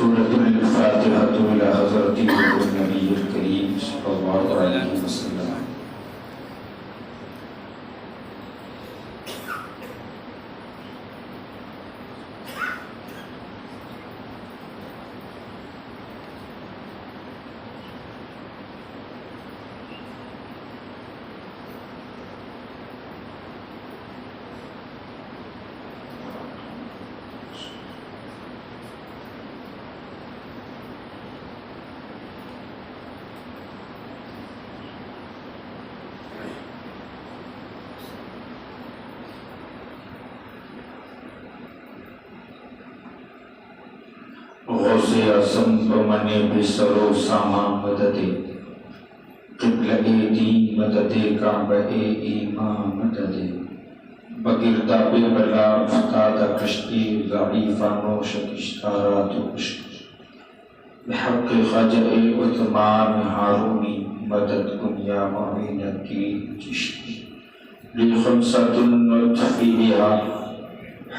سورة الفاتحة إلى حضرة النبي الكريم صلى الله عليه وسلم. غوث اعظم بمنے بسر و سامان مدد قبلہ دین مدد کعبہ ایمان مدد بگرداب بلا افتاد کشتی ضعیفہ نوش کشتارات و کشت بحق خجع عثمان ہارونی مدد کن یا معین الدین چشتی لخمسۃ نطفیها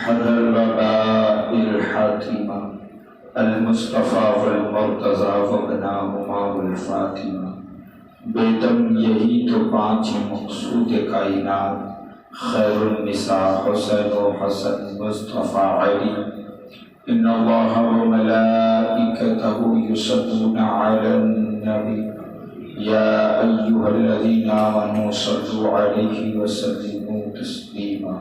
حر الوباء الحاتمہ المصطفیٰ والمرتضیٰ وابناہما والفاطمہ بیدم یہی تو پانچ مقصود کائنات خیر النساء حسین و حسن مصطفیٰ علی ان اللہ وملائکتہ یصلون علی النبی یا ایہا الذین آمنوا صلوا علیہ وسلموا تسلیما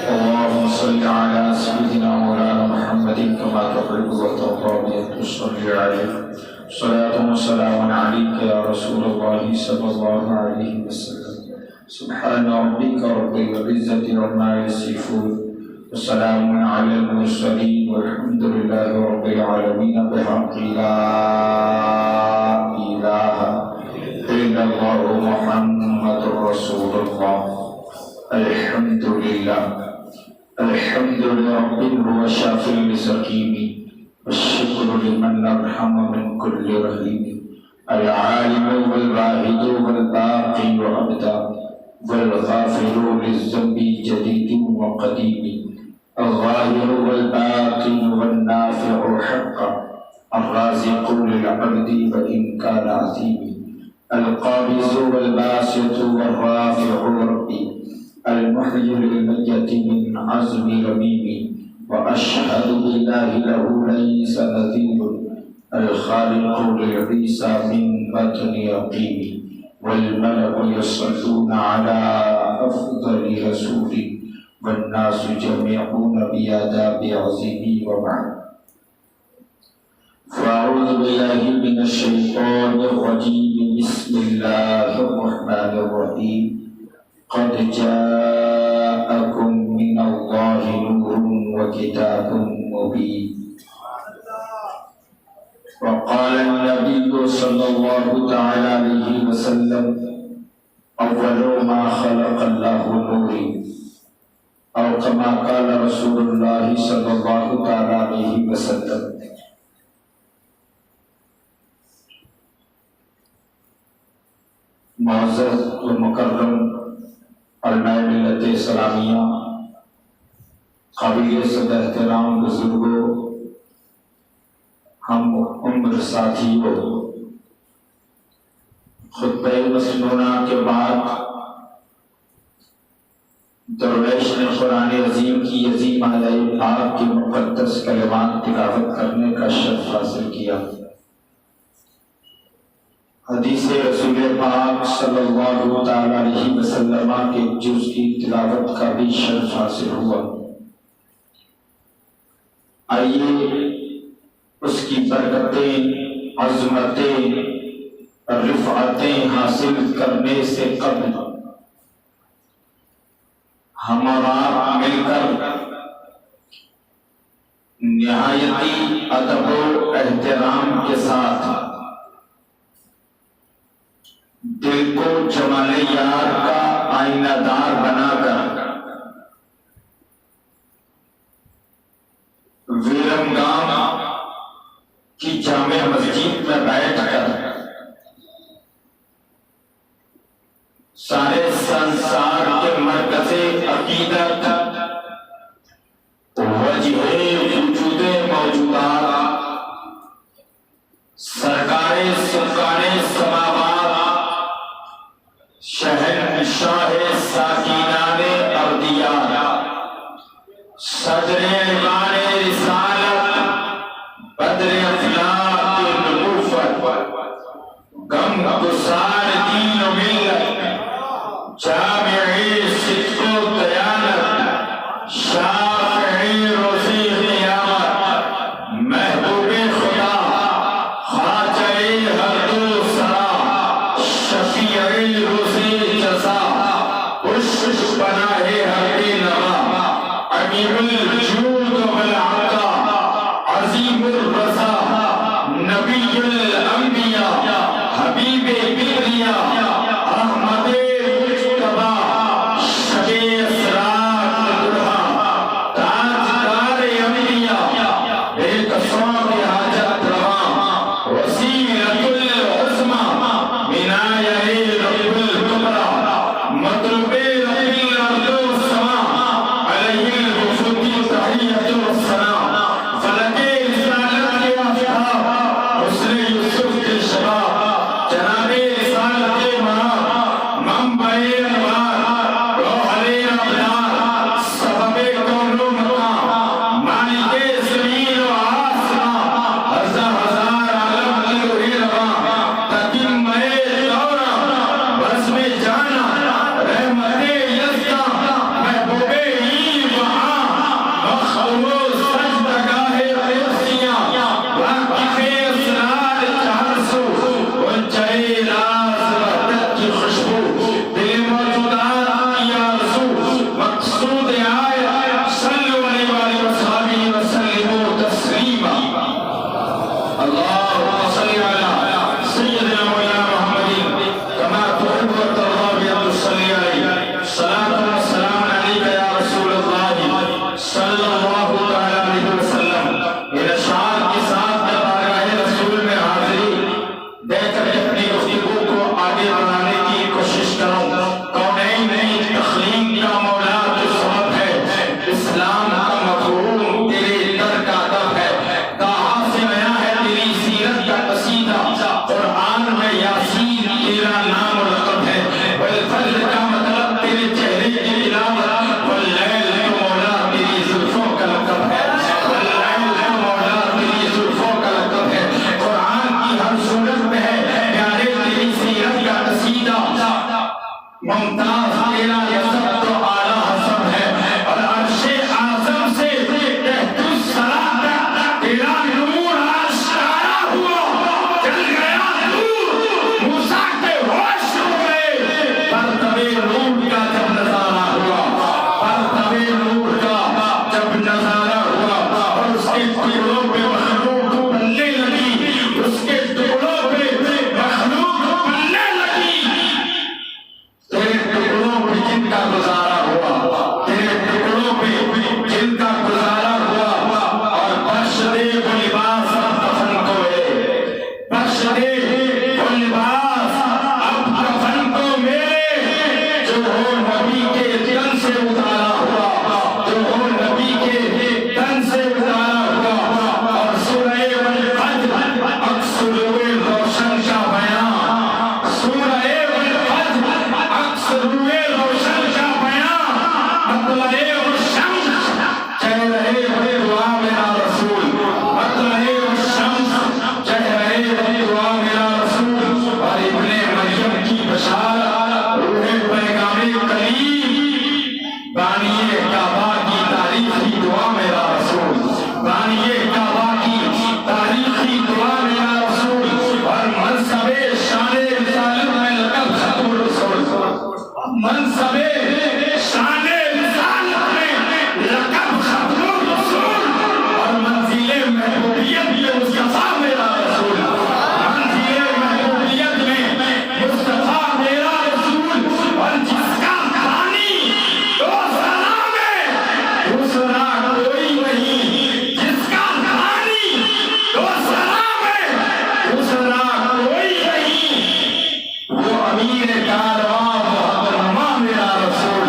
اللهم صل على سيدنا مولانا محمد كما تحب وترضى أن تصلي عليه صلاة وسلام عليك يا رسول الله صلى الله عليه وسلم سبحان ربك رب العزة عما يصفون وسلام على المرسلين والحمد لله رب العالمين بحق لا إله إلا الله محمد رسول الله الحمد لله الحمد لرب هو شافي لسقيم والشكر لمن أرحم من كل رحيم العالم والواحد والباقي وأبدا والغافر للذنب جديد وقديم الظاهر والباطن والنافع حقا الرازق للعبد وإن كان عظيم القابض والباسط والرافع ربي المحيي للميت من عزم رميم وأشهد بالله له ليس نذير الخالق لعيسى من بطن يقيم والملك يصلون على أفضل رسول والناس جميعون بآداب عظيم وبعد فأعوذ بالله من الشيطان الرجيم بسم الله الرحمن الرحيم قد جاءكم من الله نور وكتاب مبين وقال النبي صلى الله تعالى عليه وسلم أول ما خلق الله نور أو كما قال رسول الله صلى الله تعالى عليه وسلم معزز و مکرم علماء ملت اسلامیہ قابل صدر احترام بزرگوں ہم عمر ساتھیوں خطبہ مسنونہ کے بعد درویش نے قرآن عظیم کی عظیم آیہ پاک کی مقدس کلمات تلاوت کرنے کا شرف حاصل کیا حدیث رسول پاک صلی اللہ تعالی علیہ وسلم کے جز کی تلاوت کا بھی شرف حاصل ہوا آئیے اس کی برکتیں عظمتیں رفعتیں حاصل کرنے سے قبل ہم اور آپ مل کر نہایتی ادب و احترام کے ساتھ دل کو جمال یار کا آئینہ دار بنا کر ویرمگام کی جامع مسجد میں بیٹھ کر سارے سنسار کے مرکز عقیدت وجہ وجود موجودات شہنشاہ ساکینان ارضیات، صدر ایوان رسالت، بدر افلاک نبوت، غم گسار دین و ملت، جامع صدق و دیانت، شافعی روز قیامت، محبوب خدا، خواجہ ہر دو سرا، شفیع روز جزا، خوش پناہ ہر نوا، امیر الجود والعطا، عظیم الرضا، نبی الانبیاء، حبیب کبریا، احمد مجتبی، شب اسرار دلہا، تاجدار انبیاء، بے قصوں کی حاجت رواں، وسیلۃ العظمیٰ، عنایہ رب الکبریٰ، مطلوب رب الارض والسماء، علیہ الوفود تحیۃ والثناء، فلک رسالت کے آفتاب، حسن یوسف کے شباب، جناب رسالت کے منار، منبع انوار، گوہر ابرار، سبب کون و مکان، مالک زمین و آسمان، ہزار عالم نور رواں، تتمہ دورہ، بزم جانا، رحمت یزداں، محبوب ایوان، مخلوق سجدگاہ قدسیاں، واقف اسرار چہر سو، گنجے راز وحدت کی خوشبو، دل موجودات کی آرزو، مقصود آئے صلو علیہ وآلہ وصحبہ وسلم تسلیما۔ اللہم صلی علی سیدنا مولانا محمد کما تحب وترضى بأن تصلي عليه، صلاة والسلام عليك يا رسول اللہ صلی اللہ علیہ وسلم۔ یہ اشعار کے ساتھ میں بارگاہ رسول میں حاضری دے کر اپنی گفتگو کو آگے بڑھانے کی کوشش کروں۔ کونین کی تخلیق کا مولا تو سبب ہے، اسلام کا مفہوم تیرے در کا ادب ہے، کہاں سے آیا ہے تیری سیرت کا قصیدہ، قرآن میں یاسین تیرا نام و لقب ہے، والفجر کا مطلب تیرے چہرے کی تلاوت، واللیل ہے مولا تیری زلفوں کا لقب ہے، واللیل ہے مولا تیری زلفوں کا لقب ہے، قرآن کی ہر صورت میں ہے پیارے تیری سیرت کا قصیدہ، ممتاز تیرا نسب تو اعلیٰ حسب ہے، اور عرش اعظم سے تحت الثری تک تیرا نور آشکارا ہوا، جل گیا نور موسیٰ کے ہوش ہو گئے، پرتو نور کا جب نظارہ ہوا، پرتو نور کا جب نظارہ ہوا، اور اس کے ٹکڑوں پہ مخلوق پلنے لگی، اس کے ٹکڑوں پہ مخلوق پلنے لگی، تیرے ٹکڑوں پہ جن کا گزارا ہوا، تیرے ٹکڑوں پہ جن کا گزارا ہوا، اور بخش دے وہ لباس اب کفن کو میرے، بخش دے وہ لباس اب کفن کو میرے، جو ہو نبی کے تن سے اتارا ہوا، جو ہو نبی کے تن سے اتارا ہوا، اور سورہ والفجر اکثر ہوئے روشن کا بیان، سورہ والفجر اکثر ہوئے روشن کا بیان، مطلع الشمس کہہ رہے ہوئے دعا میرا رسول، مطلع الشمس کہہ رہے ہوئے دعا میرا رسول، اور ابن مریم کی بشارت، روح پیغام کلیم، بانی کعبہ کی تاریخی دعا میرا رسول، بانی کعبہ کی تاریخی دعا میرا رسول، اور منصب شان رسالت میں لقب ختم الرسول، منصب شان رسالت میں لقب ختم الرسول، اور منزل محبوبیت میں مصطفیٰ میرا رسول، منزل محبوبیت میں مصطفیٰ میرا رسول، اور جس کا کہانی دو سلام ہے دوسرا کوئی نہیں، جس کا کہانی دو سلام ہے دوسرا کوئی نہیں، وہ امیر کارواں محترمہ میرا رسول،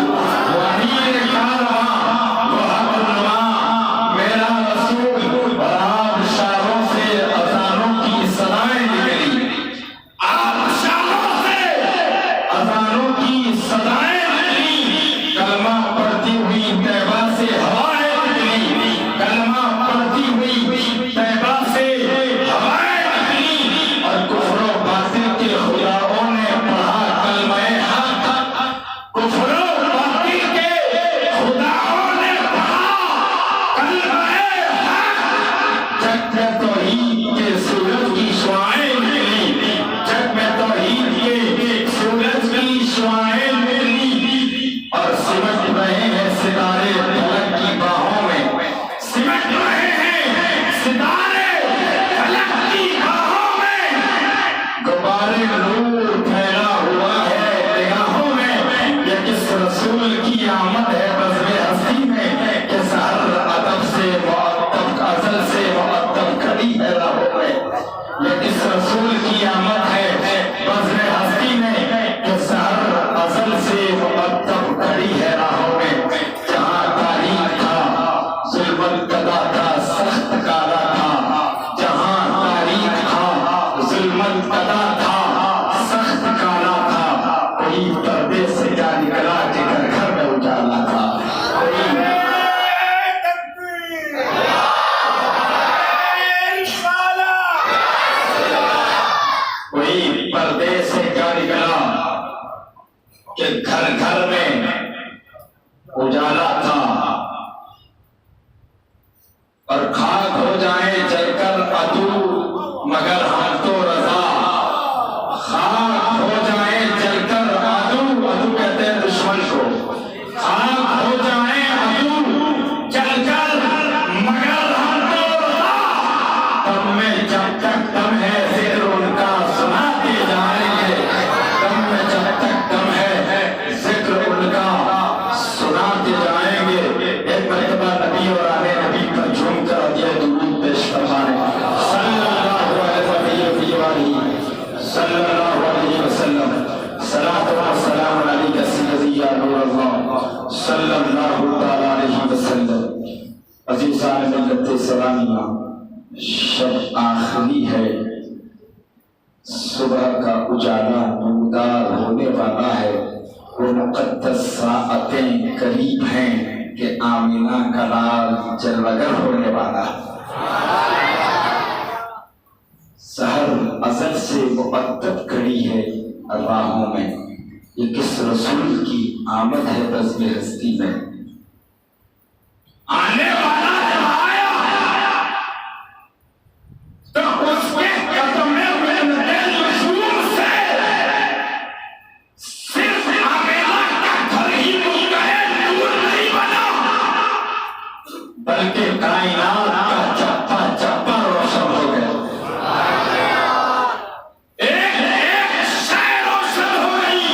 کی آمد ہے بزم ہستی میں کہ سحر ادب سے معطب ازل سے معطب کھڑی ہے راہوں میں یہ اس رسول کی آمد ہے بزم ہستی میں کہ سحر ازل سے معطب کھڑی ہے راہوں میں جہاں تاریخ تھا ظلم القضا تھا سخت کالا تھا جہاں تاریخ تھا ظلم القضا تھا سخت کالا تھا کوئی پردے سے جا نکلا کہ گھر گھر میں اجالا تھا کوئی پردے سے جا نکلا کہ گھر گھر میں اجالا تھا اور خاک ہو جائیں جل کر عدو مگر ہم تو رضا خاک ہو جائیں جل کر عدو کہتے ہیں دشمن کو خاک ہو جائیں عدو جل کر مگر ہم تو رضا تم میں جب تک دم ہے ذکر ان کا سناتے جائیں گے تم میں جب تک دم ہے ذکر ان کا سناتے جائیں گے ایک مرتبہ نبی اور آنے نبی پر جھوم کر دیا درود پیش فرمانے صلی اللہ علیہ وسلم صلاۃ و سلام علیک سیدی یا نور اللہ صلی اللہ علیہ وسلم عزیزان ملت اسلامیہ شب آخری ہے صبح کا اجالا نمودار ہونے والا ہے وہ مقدس ساعتیں قریب ہیں کہ آمینہ کا لال جلوگر ہونے والا سحر ازل سے مقدس کھڑی ہے راہوں میں یہ کس رسول کی آمد ہے بزم ہستی میں آنے والا جب آیا تو اس کے قدم میں رسول سے صرف آمینہ کا گھر ہی منتہے دور نہیں بنا بلکہ کائنات کا چپا چپا روشن ہو گیا ایک شے روشن ہو گئی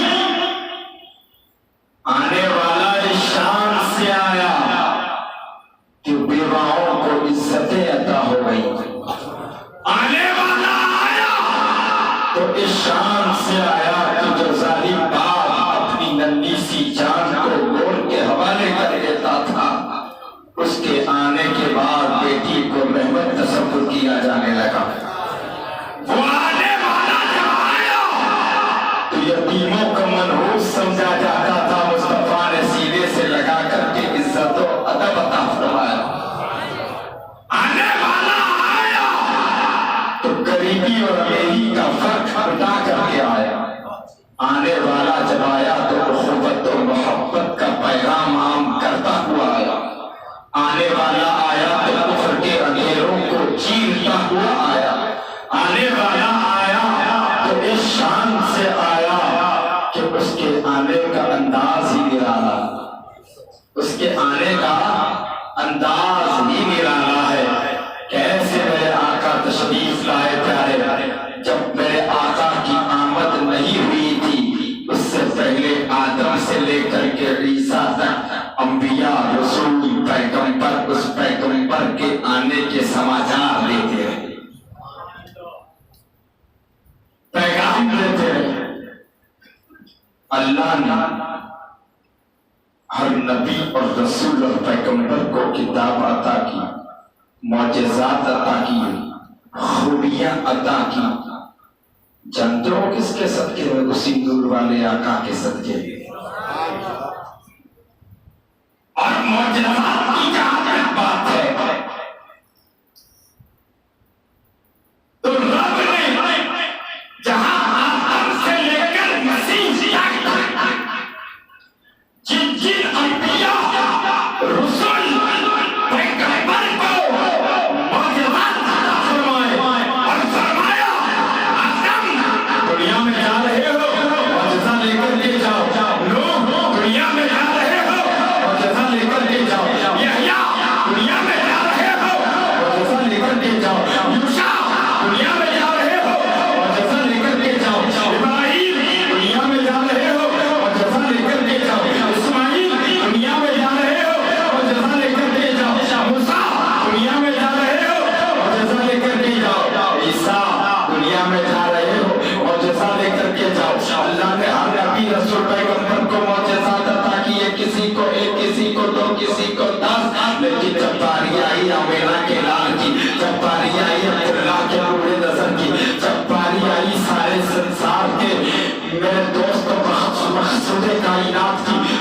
آنے والا اس شان سے آیا کہ بیواؤں کو عزتیں عطا ہو گئی آنے والا آیا تو اس شان سے آیا کہ جو ظالم باپ اپنی ننھی سی جان کو گول کے حوالے کر دیتا تھا اس کے آنے کے بعد بیٹی کو رحمت تصور کیا جانے لگا وہ آنے والا جب آیا تو یتیموں کا منحوس سمجھا جاتا تھا مصطفیٰ نے سینے سے لگا کر کے عزت و ادب عطا فرمایا آنے والا آیا تو غریبی اور امیری کا فرق ہٹا کر کے آیا آنے والا جب آیا تو اخوت و محبت کا پیغام عام کرتا ہوا آیا آنے والا آیا تو کفر کے اندھیروں کو چیرتا ہوا آیا آنے والا آیا تو اس شان سے آیا کہ اس کے آنے کا انداز ہی نرالا اس کے آنے کا انداز ہی نرالا ہے کیسے میرے آقا تشریف لائے پیارے جب میرے آقا کی آمد نہیں ہوئی تھی اس سے پہلے آدم سے لے کر کے عیسیٰ تک انبیاء رسول پیغمبر اس پیغمبر کے آنے کے سماچار دیتے رہے پیغام دیتے رہے اللہ نے ہر نبی اور رسول اور پیغمبر کو کتاب عطا کی معجزات عطا کی خوبیاں عطا کی جانتے ہو کس کے صدقے میں اسی نور والے آقا کے صدقے میں اور معجزات کی جہاں تک بات ہے تو رب نے جہاں آدم سے لے کر مسیح تک جن جن انبیاء رسول پیغمبر کو معجزات عطا فرمائے اور فرمایا آدم دنیا میں جا رہے ہو معجزہ لے کر کے جاؤ نوح دنیا میں جا رہے ہو معجزہ لے کر کے جاؤ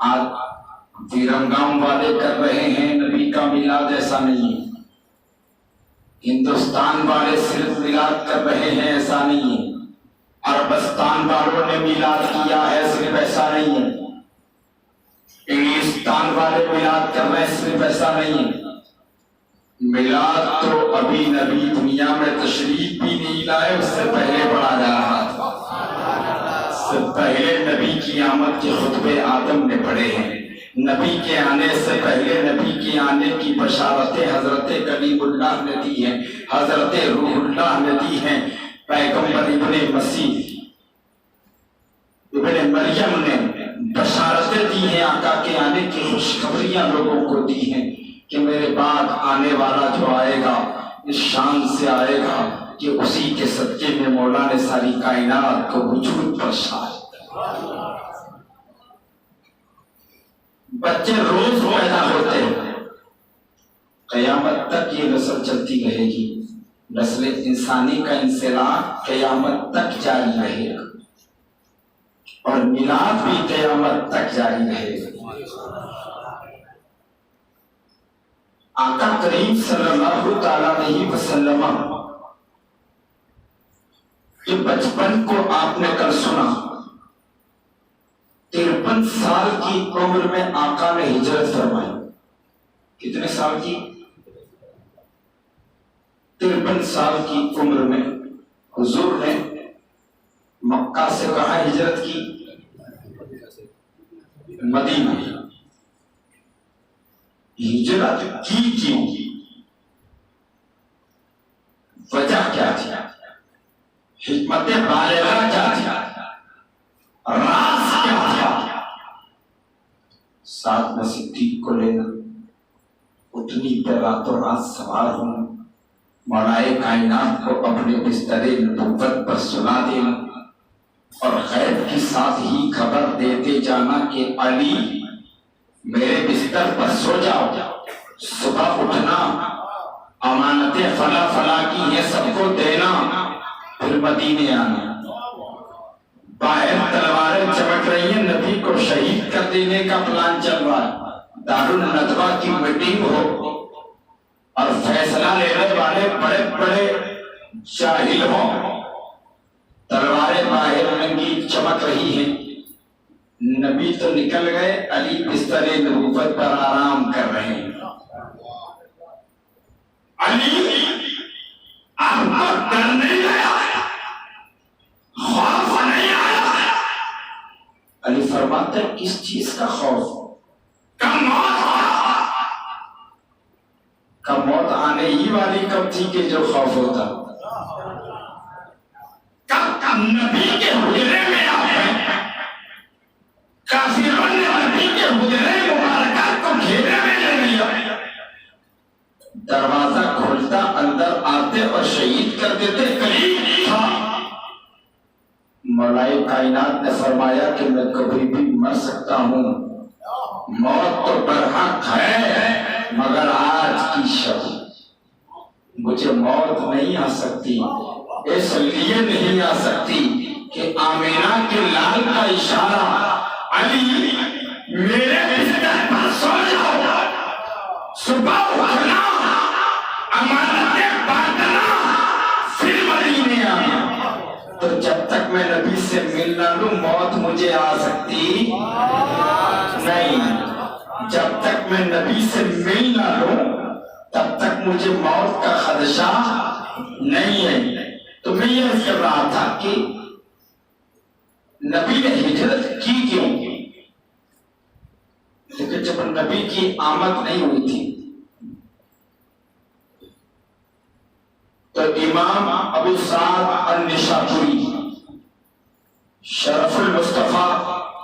آج ویرنگام والے کر رہے ہیں نبی کا میلاد، ایسا نہیں ہے۔ ہندوستان والے صرف میلاد کر رہے ہیں، ایسا نہیں ہے۔ عربستان والوں نے میلاد کیا ہے، صرف ایسا نہیں ہے۔ انگلستان والے میلاد کر رہے ہیں، صرف ایسا نہیں ہے۔ میلاد تو ابھی نبی دنیا میں تشریف بھی نہیں لائے، اس سے پہلے پڑھا جا رہا تھا۔ اس سے پہلے نبی کی آمد کے خطبے آدم نے پڑھے ہیں۔ نبی کے آنے سے پہلے نبی کے آنے کی بشارتیں حضرت کلیم اللہ نے دی ہیں، حضرت روح اللہ نے دی ہیں۔ پیغمبر ابن مسیح ابن مریم نے بشارتیں دی ہیں، آقا کے آنے کی خوشخبریاں لوگوں کو دی ہیں کہ میرے بعد آنے والا جو آئے گا اس شان سے آئے گا کہ اسی کے صدقے میں مولا نے ساری کائنات کو وجود بخشا۔ بچے روز پیدا ہوتے ہیں، قیامت تک یہ نسل چلتی رہے گی۔ نسل انسانی کا انسلاخ قیامت تک جاری رہے گا، اور میلاد بھی قیامت تک جاری رہے گا۔ آقا کریم صلی اللہ تعالیٰ علیہ وسلم کہ بچپن کو آپ نے کل سنا، 53 سال کی عمر میں آقا نے ہجرت فرمائی۔ کتنے سال کی؟ 53 سال کی عمر میں حضور نے مکہ سے کہاں ہجرت کی؟ مدینہ۔ ہجرت کی کیوں؟ وجہ کیا تھی؟ حکمت بالغہ کیا تھی؟ راز کیا تھا؟ ساتھ میں صدیق کو لینا، اٹھنی پہ راتوں رات سوار ہونا، مولا کائنات کو اپنے بستر نبوت پر سلا دینا، اور غیب کی ساتھ ہی خبر دیتے جانا کہ علی میرے بستر پر سو جاؤ، صبح اٹھنا، امانتیں فلا فلا کی ہیں سب کو دینا، پھر مدینے آنا۔ باہر تلواریں چمک رہی ہیں، نبی کو شہید کر دینے کا پلان چل رہا ہے۔ دارالندوہ کی میٹنگ ہو اور فیصلہ لینے والے بڑے بڑے جاہل ہوں، تلواریں باہر ننگی چمک رہی ہیں، نبی تو نکل گئے، علی بستر نبوت پر آرام کر رہے ہیں۔ علی آپ کو ڈر نہیں آیا، خوف نہیں آیا؟ علی فرماتے ہیں کس چیز کا خوف؟ موت آنے ہی والی کب تھی کہ جو خوف ہوتا؟ کب نبی کے حجرے میں آپ ہیں، کافروں نے نبی کے حجرے مبارکہ کو گھیرے میں لے لیا، دروازہ کھولتا اندر آتے اور شہید کر دیتے، قریب تھا۔ مولا کائنات نے فرمایا کہ میں کبھی بھی مر سکتا ہوں، موت تو برحق ہے، مگر آج کی شب مجھے موت نہیں آ سکتی، اس لیے نہیں آ سکتی کہ آمینہ کے لال کا اشارہ، علی میرے بستر پر سو جاؤ، صبح اٹھنا، امانتیں بانٹنا، پھر مدینے آنا۔ تو جب تک میں نبی سے مل نہ لوں موت مجھے آ سکتی نہیں، جب تک میں نبی سے مل نہ لوں تب تک مجھے موت کا خدشہ نہیں ہے۔ تو میں یہ کر رہا تھا کہ نبی نے ہجرت کی کیوں؟ لیکن جب نبی کی آمد نہیں ہوئی تھی تو امام ابو سعد النشاپوری شرف المصطفیٰ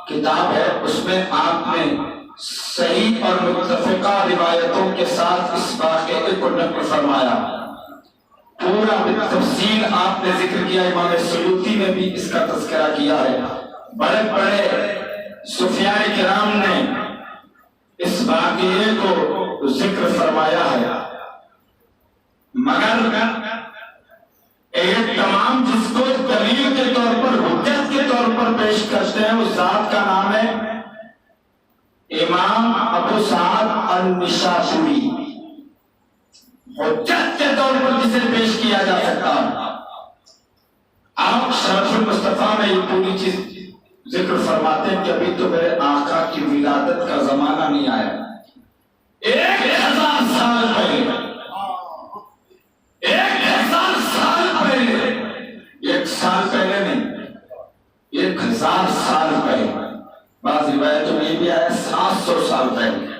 کتاب ہے، اس میں آپ نے صحیح اور متفقہ روایتوں کے ساتھ اس واقعے کو نقل فرمایا، پورا بالتفصیل آپ نے ذکر کیا۔ امام سیوطی نے بھی اس کا تذکرہ کیا ہے، بڑے بڑے صوفیاء کرام نے اس واقعے کو ذکر فرمایا ہے، مگر ایک تمام جس کو دلیل کے طور پر، حجت کے طور پر پیش کرتے ہیں، اس ذات کا نام ہے امام ابو سعد النشابوری حجت کے طور پر جسے پیش کیا جا سکتا ہے. آپ شرف المصطفیٰ میں یہ پوری چیز ذکر فرماتے ہیں کہ ابھی تو میرے آقا کی ولادت کا زمانہ نہیں آیا. 1000 سال پہلے 1000 سال پہلے 1 سال پہلے نہیں 1000 سال پہلے بعض روایتوں میں یہ بھی آیا 700 سال پہلے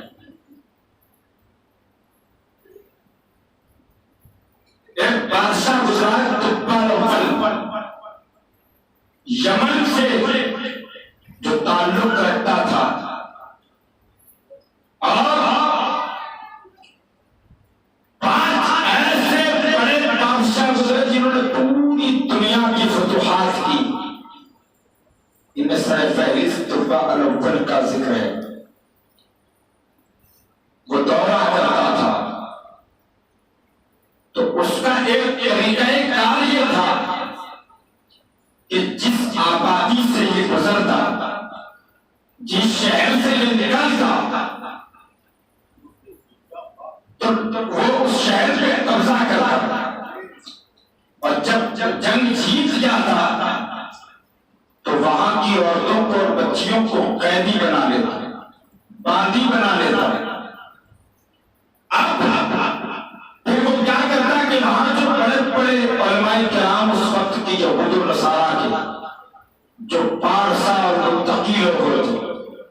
ایک بادشاہ گزرا تبال اول یمن سے جو تعلق رکھتا تھا اور 5 ایسے بڑے بادشاہ گزرے جنہوں نے پوری دنیا کی فتوحات کی. ان میں سر فہرست تبال اول کا ذکر ہے. وہ دورہ کرتا تھا تو اس کا ایک طریقہ کار یہ تھا کہ جس آبادی سے یہ گزرتا جس شہر سے یہ نکلتا تو وہ اس شہر پہ قبضہ کرتا اور جب جنگ جیت جاتا تو وہاں کی عورتوں کو اور بچیوں کو قیدی بنا لیتا باندی بنا لیتا. اب پھر وہ کیا کرتا کہ وہاں جو بڑے بڑے علماء کرام اس وقت کی یہود و نصارا کے جو پارسا اور متقی لوگ ہوتے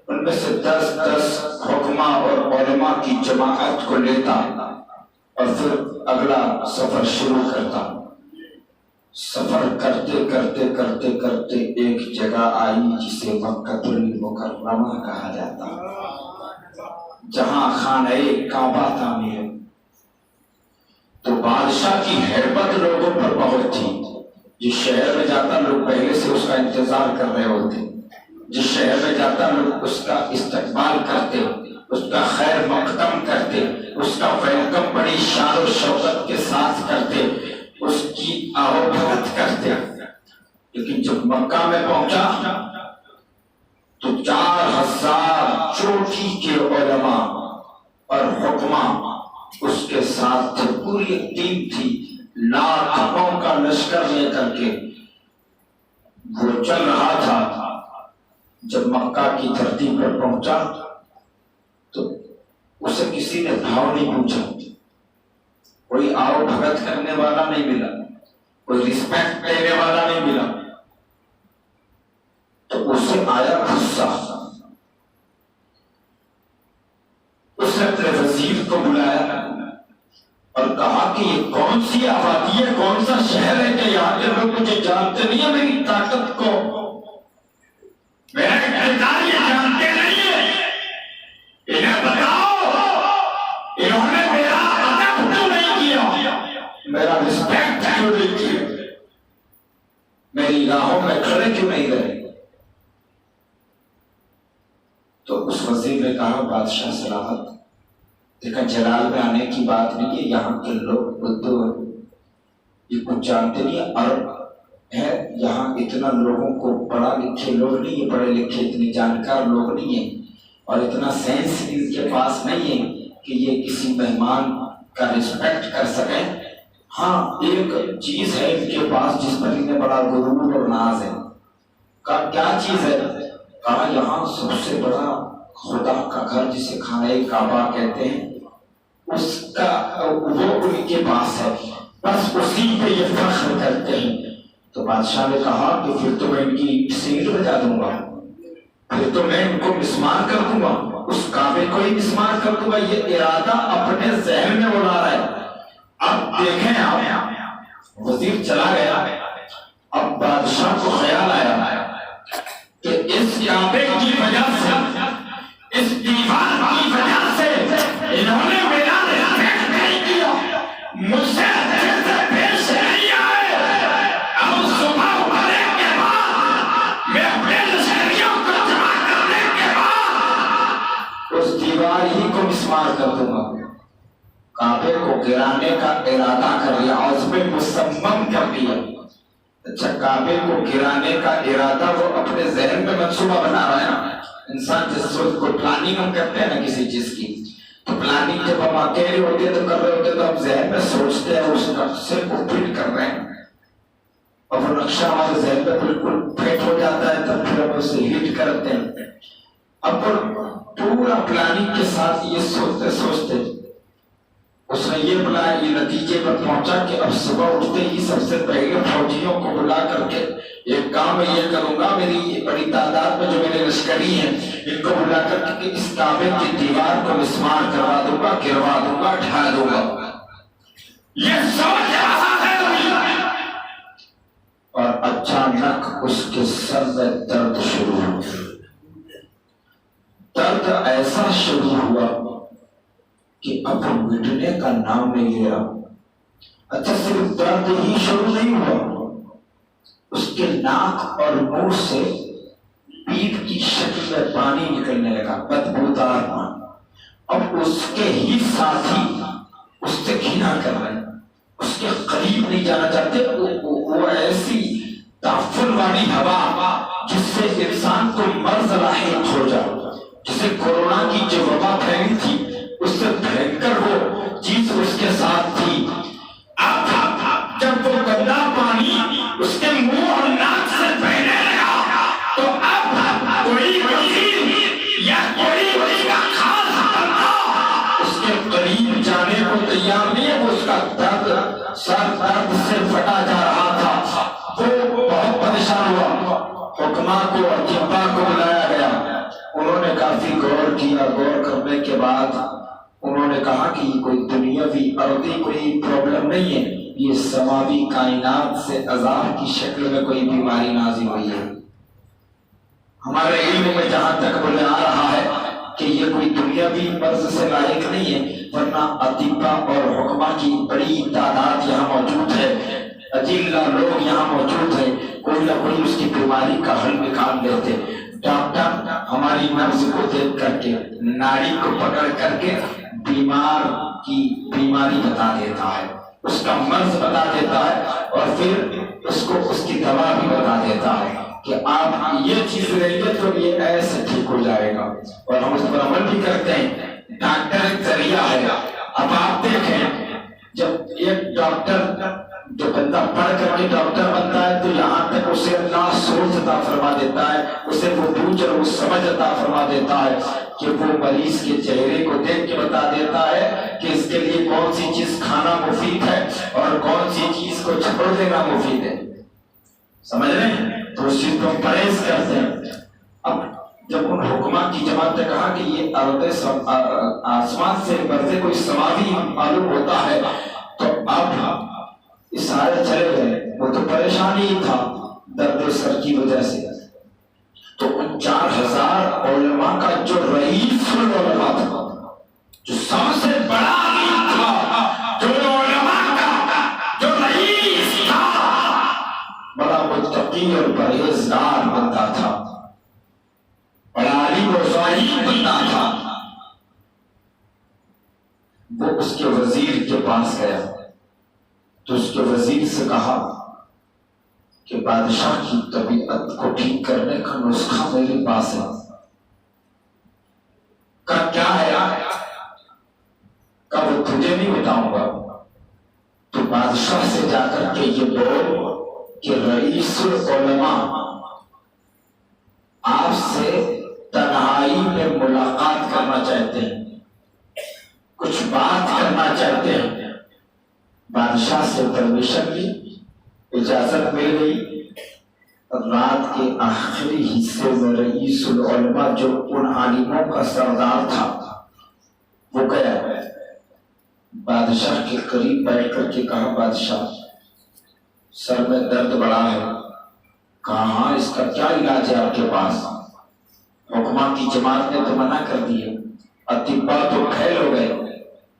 ان میں سے 10 حکما اور علماء کی جماعت کو لیتا اور پھر اگلا سفر شروع کرتا. سفر کرتے کرتے کرتے کرتے ایک جگہ آئی جسے مکۃ المکرمہ کہا جاتا جہاں خانہ کعبہ تعمیر. تو بادشاہ کی ہیبت لوگوں پر بہت تھی. جس شہر میں جاتا لوگ پہلے سے اس کا انتظار کر رہے ہوتے. جس شہر میں جاتا لوگ اس کا استقبال کرتے اس کا خیر مقدم کرتے اس کا ویلکم بڑی شان و شوکت کے ساتھ کرتے اس کی آو بھگت کرتے. لیکن جب مکہ میں پہنچا تو 4000 چوٹی کے علماء اور حکما اس کے ساتھ تھے. پوری ایک ٹیم تھی لاکھوں کا لشکر لے کر کے وہ چل رہا تھا. جب مکہ کی دھرتی پر پہنچا تو اسے کسی نے بھاؤ نہیں پوچھا. کوئی آؤ بھگت کرنے والا نہیں ملا کوئی رسپیکٹ دینے والا نہیں ملا. تو اسے آیا غصہ. اس نے اپنے وزیر کو بلایا اور کہا کہ یہ کون سی آبادی ہے کون سا شہر ہے کہ یہاں کے لوگ مجھے جانتے نہیں ہیں میری طاقت کو میرا اقتدار یہ جانتے نہیں ہیں. انہیں بتاؤ انہوں نے میرا ادب کیوں نہیں کیا میرا رسپیکٹ کیوں نہیں کیا میری راہوں میں کھڑے کیوں نہیں رہے. تو اس وزیر نے کہا بادشاہ سلامت دیکھا جلال میں آنے کی بات نہیں ہے. یہاں کے لوگ اردو یہ کچھ جانتے نہیں. عرب ہے یہاں اتنا لوگوں کو پڑھا لکھے لوگ نہیں ہیں پڑھے لکھے اتنے جانکار لوگ نہیں ہیں اور اتنا سینس ان کے پاس نہیں ہے کہ یہ کسی مہمان کا رسپیکٹ کر سکیں. ہاں ایک چیز ہے ان کے پاس جس پر انہیں بڑا غرور اور ناز ہے. کیا چیز ہے؟ کہا یہاں سب سے بڑا خدا کا گھر جسے خانہ کعبہ کہتے ہیں اس کا وہ ان کے پاس ہے بس اسی پہ یہ فخر کرتے ہیں. تو بادشاہ نے کہا کہ پھر تو میں ان کی سینٹ بجا دوں گا پھر تو میں ان کو مسمار کر دوں گا اس کعبے کو ہی مسمار کر دوں گا. یہ ارادہ اپنے ذہن میں اڑا رہا ہے. اب دیکھیں آپ وزیر چلا گیا. اب بادشاہ کو خیال آیا کہ اس کعبے کی وجہ سے اس دیوار کی وجہ سے انہوں نے میرا رسپیکٹ نہیں کیا مجھ سے اچھے سے پیش نہیں آئے. اب صبح اٹھنے کے بعد میں اپنے لشکریوں کو جمع کرنے کے بعد اس دیوار ہی کو مسمار کر دوں گا. کعبے کو گرانے کا ارادہ کر لیا اور اس پہ مصمم کر دیا. اچھا کعبے کو گرانے کا ارادہ وہ اپنے ذہن میں منصوبہ بنا رہا ہے انسان جس وقت کوئی پلاننگ ہم کرتے ہیں نا کسی چیز کی، تو پلاننگ جب ہم اکیلے ہوتے ہیں تو کر رہے ہوتے ہیں تو ہم ذہن میں سوچتے ہیں اس نقشے کو فٹ کر رہے ہیں، اور وہ نقشہ ہمارے ذہن میں بالکل فٹ ہو جاتا ہے، تب پھر ہم اسے ہٹ کرتے ہیں۔ اب پورا پلاننگ کے ساتھ یہ سوچتے سوچتے اس نے یہ بلایا، یہ نتیجے پر پہنچا کہ اب صبح اٹھتے ہی سب سے پہلے فوجیوں کو بلا کر کے ایک کام میں یہ کروں گا، میری بڑی تعداد میں جو میرے لشکری ہیں ان کو بلا کر کے اس کعبے کی دیوار کو مسمار کروا دوں گا، گروا دوں گا، ڈھا دوں گا۔ یہ سوچ رہا ہے اور اچانک اس کے سر میں درد شروع ہوا۔ درد ایسا شروع ہوا کہ اب مٹنے کا نام نہیں لے رہا۔ اچھا صرف درد ہی شروع نہیں ہوا، اس کے ناک اور منہ سے پیپ کی شکل میں پانی نکلنے لگا، بدبودار پانی۔ اب اس کے ہی ساتھی اس سے گھنا کر رہے ہیں، اس کے قریب نہیں جانا چاہتے۔ وہ ایسی تعفن والی ہوا جس سے انسان کو مرض لاحق ہو جائے، جسے کورونا کی جو وبا پھیلی تھی اس سے بھینکر وہ چیز اس کے ساتھ تھی۔ اب جب وہ گندا پانی اس کے منہ اور ناک سے بہنے لگا تو اب کوئی وزیر یا کوئی اس کا خاص بندہ اس کے قریب جانے کو تیار نہیں ہے۔ وہ اس کا درد سر درد سے پھٹا جا رہا تھا، وہ بہت پریشان ہوا۔ حکما کو اور اطباء کو بلایا گیا، انہوں نے کافی غور کیا، غور کرنے کے بعد انہوں نے کہا کہ یہ کوئی دنیاوی ارضی کوئی پرابلم نہیں ہے، یہ سماوی کائنات سے عذاب کی شکل میں کوئی بیماری نازل ہوئی ہے۔ ہمارے علم میں جہاں تک بولے آ رہا ہے کہ یہ کوئی دنیاوی مرض سے لائق نہیں ہے، ورنہ اطباء اور حکما کی بڑی تعداد یہاں موجود ہے، اجلہ لوگ یہاں موجود ہیں، کوئی نہ کوئی اس کی بیماری کا حل نکال لیتے۔ ڈاکٹر ہماری نبض کو دیکھ کر کے ناڑی کو پکڑ کر کے بیمار کی بیماری بتا دیتا ہے، اس کا مرض بتا دیتا ہے، اور پھر اس کو اس کی دوا بھی بتا دیتا ہے کہ آپ یہ چیز لیں تو یہ ایسے ٹھیک ہو جائے گا، اور ہم اس پر عمل بھی کرتے ہیں۔ ڈاکٹر ایک ذریعہ ہے۔ اب آپ دیکھیں جب ایک ڈاکٹر جو بندہ پڑھ کر کے ڈاکٹر بنتا ہے تو یہاں تک اسے اللہ سوچ عطا فرما دیتا ہے، اسے وہ بوجھ اور وہ سمجھ عطا فرما دیتا ہے کہ وہ مریض کے چہرے کو دیکھ کے بتا دیتا ہے کہ اس کے لیے کون سی چیز کھانا مفید ہے اور کون سی چیز کو چھوڑ دینا مفید ہے۔ سمجھ رہے ہیں؟ تو اس چیز کو پرہیز کرتے ہیں۔ اب جب ان حکما کی جماعت نے کہا کہ یہ آسمان سے برزے کوئی سماوی معلوم ہوتا ہے، تو اب اس سارے چلے گئے، وہ تو پریشان ہی تھا درد سر کی وجہ سے۔ تو ان 4000 علماء کا جو رئیس العلماء تھا، جو سب سے بڑا عالم تھا، جو علماء کا جو رئیس تھا، بڑا متقی اور پرہیزگار بندہ تھا، بڑا عالم اور زاہد بندہ تھا، وہ اس کے وزیر کے پاس گیا تو اس کے وزیر سے کہا کہ بادشاہ کی طبیعت کو ٹھیک کرنے کا نسخہ میرے پاس ہے۔ کیا ہے؟ کب وہ تجھے نہیں بتاؤں گا، تو بادشاہ سے جا کر کے یہ بول کہ رئیس العلماء آپ سے تنہائی میں ملاقات کرنا چاہتے ہیں، کچھ بات کرنا چاہتے ہیں۔ بادشاہ سے پرمیشن لی، اجازت مل گئی۔ رات کے آخری حصے میں رئیس العلماء جو ان عالموں کا سردار تھا وہ گیا، بادشاہ کے قریب بیٹھ کر کے کہا بادشاہ سر میں درد بڑا ہے۔ کہا ہاں اس کا کیا علاج ہے آپ کے پاس؟ حکما کی جماعت نے تو منع کر دی ہے، اطباء تو پھیل ہو گئے،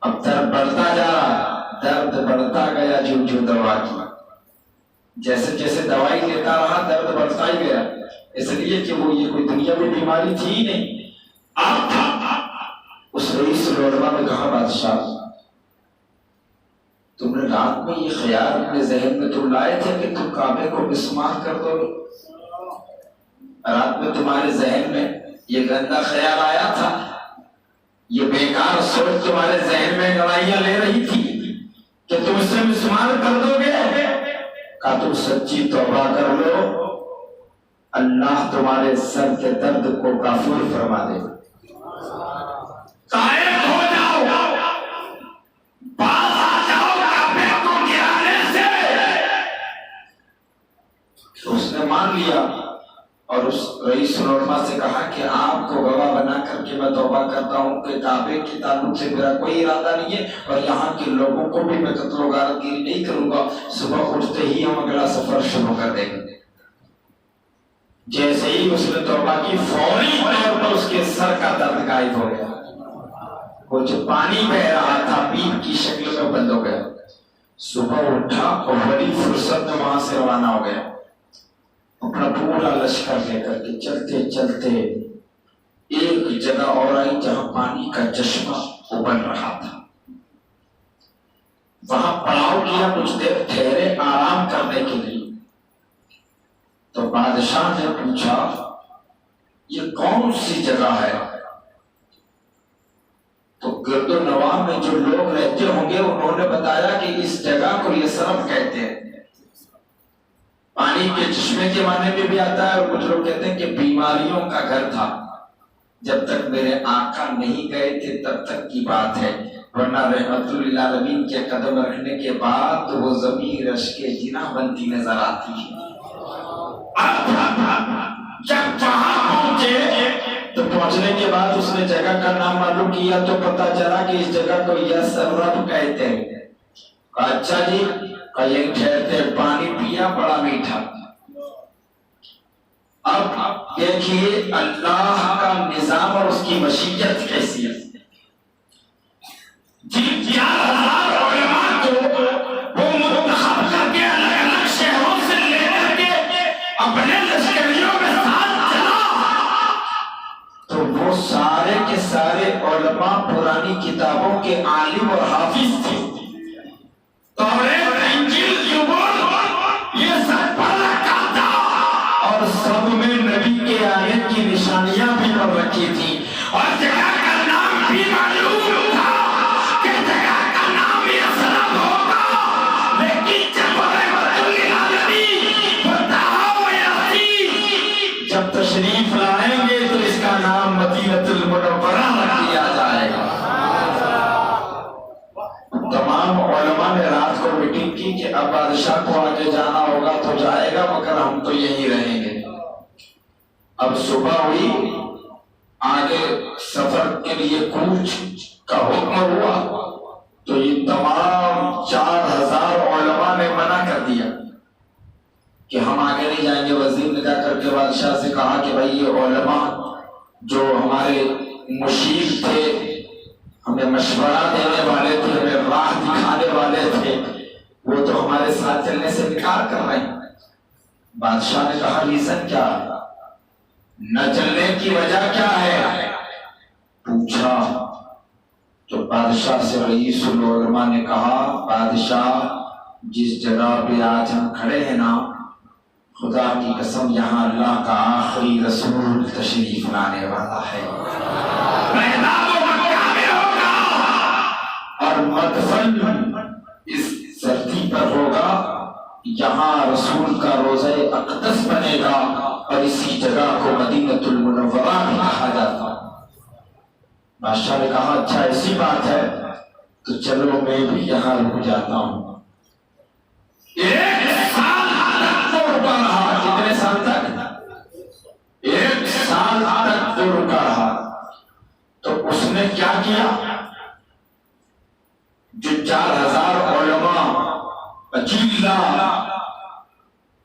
اب درد بڑھتا جا رہا، درد بڑھتا گیا جو دوا کی، جیسے جیسے دوائی لیتا رہا درد بڑھتا ہی گیا، اس لیے کہ وہ یہ کوئی دنیا میں بیماری تھی ہی نہیں۔ اس رئیس العلماء نے کہا بادشاہ تم نے رات میں یہ خیال اپنے ذہن میں تم لائے تھے کہ تم کعبے کو مسمار کر دو گے؟ رات میں تمہارے ذہن میں یہ گندا خیال آیا تھا، یہ بیکار سوچ تمہارے ذہن میں گواہیاں لے رہی تھی کہ تم اس سے مسمار کر دو گے؟ کہا تم سچی توبہ کر لو، اللہ تمہارے سر کے درد کو غفور فرما دے. قائم ہو جاؤ، باز آ جاؤ کعبے کو گرانے سے. اس نے مان لیا اور اس رئیس العلماء سے کہا کہ آپ کو گواہ بنا کر کے میں توبہ کرتا ہوں کہ کعبے کے تعلق سے میرا کوئی ارادہ نہیں ہے اور یہاں کے لوگوں کو بھی میں قتل و غارت گیری نہیں کروں گا. صبح اٹھتے ہی ہم اگلا سفر شروع کر دیں گے. جیسے ہی اس نے توبہ کی فوری طور پر اس کے سر کا درد غائب ہو گیا. وہ جو پانی بہ رہا تھا پیپ کی شکل میں بند ہو گیا. صبح اٹھا اور بڑی فرصت میں وہاں سے روانہ ہو گیا. اپنا پورا لشکر لے کر کے چلتے چلتے ایک جگہ اور آئی جہاں پانی کا چشمہ ابل رہا تھا. وہاں پڑاؤ کیا، کچھ دیر ٹھہرے آرام کرنے کے لیے. تو بادشاہ نے پوچھا یہ کون سی جگہ ہے؟ تو گرد و نواح میں جو لوگ رہتے ہوں گے انہوں نے بتایا کہ اس جگہ کو یثرب کہتے ہیں. پانی کے چشمے کے معنی میں بھی آتا ہے اور کچھ لوگ کہتے ہیں کہ بیماریوں کا گھر تھا. جب تک میرے آقا نہیں گئے تھے تب تک کی بات ہے، ورنہ رحمت للعالمین کے قدم رکھنے کے بعد تو وہ زمین رشک جناح بنتی نظر آتی ہے. جب وہاں پہنچے تو پہنچنے کے بعد اس نے جگہ کا نام معلوم کیا تو پتا چلا کہ اس جگہ کو یثرب کہتے ہیں. اچھا جی، یہ ٹھہرتے پانی پیا بڑا میٹھا. اب دیکھیے اللہ کا نظام اور اس کی مشیت کیسی ہے. جی 4000 علماء کو وہ منتخب کر کے الگ الگ شہروں سے لے کر کے اپنے لشکریوں میں ساتھ چلا. تو وہ سارے کے سارے علماء پرانی کتابوں کے عالم اور حافظ تھے. یہ سب پڑھ رکھا تھا اور سب میں نبی کے آنے کی نشانیاں بھی پڑھ رکھی تھی اور جگہ کا نام بھی معلوم تھا کہ جگہ کا نام یثرب ہوگا. لیکن جب جب تشریف لائیں گے تو اس کا نام مدینہ المنورہ رکھ دیا جائے گا. تمام علماء نے رات کو میٹنگ کی کہ اب بادشاہ کو آگے جانا ہوگا تو جائے گا مگر ہم تو یہی رہیں گے. اب صبح ہوئی، آگے سفر کے لیے کوچ کا حکم ہوا تو یہ تمام 4000 علماء نے منع کر دیا کہ ہم آگے نہیں جائیں گے. وزیر نے جا کر کے بادشاہ سے کہا کہ بھائی یہ علماء جو ہمارے مشیر تھے، ہمیں مشورہ دینے والے تھے، ہمیں راہ دکھانے والے تھے، وہ تو ہمارے ساتھ چلنے سے انکار کر رہے ہیں. بادشاہ نے کہا ریزن کیا ہے، نہ چلنے کی وجہ کیا ہے؟ پوچھا تو بادشاہ سے رئیس العلماء نے کہا بادشاہ جس جگہ پہ آج ہم کھڑے ہیں نا، خدا کی قسم یہاں اللہ کا آخری رسول تشریف لانے والا ہے. اور مدفن اس دھرتی پر ہوگا، یہاں رسول کا روضہ اقدس بنے گا اور اسی جگہ کو مدینہ المنورہ بھی کہا جاتا. بادشاہ نے کہا اچھا ایسی بات ہے تو چلو میں بھی یہاں رک جاتا ہوں. 1 سال تک وہ رکا رہا. کتنے سال تک؟ 1 سال تک وہ رکا رہا. تو اس نے کیا کیا؟ جو 4000 علماء اجیلا